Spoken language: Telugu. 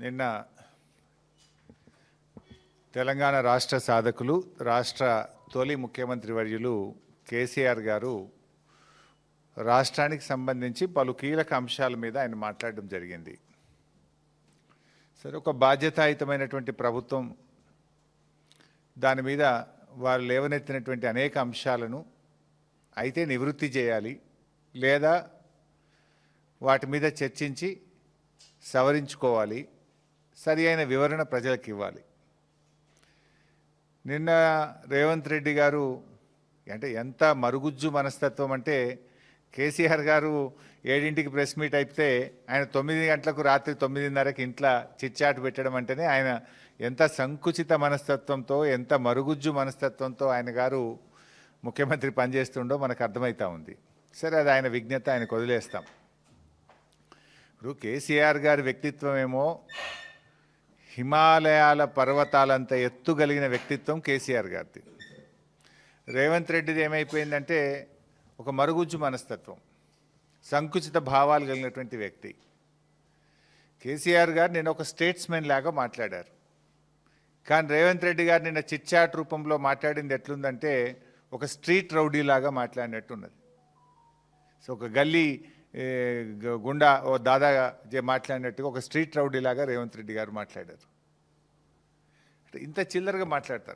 నిన్న తెలంగాణ రాష్ట్ర సాధకులు రాష్ట్ర తొలి ముఖ్యమంత్రి వర్యులు కేసీఆర్ గారు రాష్ట్రానికి సంబంధించి పలు కీలక అంశాల మీద ఆయన మాట్లాడడం జరిగింది. సరే, ఒక బాధ్యతాయుతమైనటువంటి ప్రభుత్వం దాని మీద వారు లేవనెత్తినటువంటి అనేక అంశాలను అయితే నివృత్తి చేయాలి, లేదా వాటి మీద చర్చించి సవరించుకోవాలి, సరి అయిన వివరణ ప్రజలకు ఇవ్వాలి. నిన్న రేవంత్ రెడ్డి గారు అంటే ఎంత మరుగుజ్జు మనస్తత్వం అంటే, కేసీఆర్ గారు 7ంటికి ప్రెస్ మీట్ అయితే ఆయన 9 గంటలకు రాత్రి 9:30కి ఇంట్లో చిట్చాటు పెట్టడం అంటేనే ఆయన ఎంత సంకుచిత మనస్తత్వంతో, ఎంత మరుగుజ్జు మనస్తత్వంతో ఆయన గారు ముఖ్యమంత్రి పనిచేస్తుండో మనకు అర్థమవుతా ఉంది. సరే, అది ఆయన విజ్ఞత, ఆయనకు వదిలేస్తాం. ఇప్పుడు కేసీఆర్ గారి వ్యక్తిత్వం ఏమో హిమాలయాల పర్వతాలంత ఎత్తుగలిగిన వ్యక్తిత్వం కేసీఆర్ గారిది. రేవంత్ రెడ్డిది ఏమైపోయిందంటే ఒక మరుగుజ్జు మనస్తత్వం, సంకుచిత భావాలు కలిగినటువంటి వ్యక్తి. కేసీఆర్ గారు నిన్న ఒక స్టేట్స్మెన్ లాగా మాట్లాడారు, కానీ రేవంత్ రెడ్డి గారు నిన్న చిట్చాట్ రూపంలో మాట్లాడింది ఎట్లుందంటే ఒక స్ట్రీట్ రౌడీ లాగా మాట్లాడినట్టున్నది. సో ఒక గల్లీ గుండా ఓ దాదా మాట్లాడినట్టుగా ఒక స్ట్రీట్ రౌడీ లాగా రేవంత్ రెడ్డి గారు మాట్లాడారు. ఇంత చిల్లరగా మాట్లాడతారు.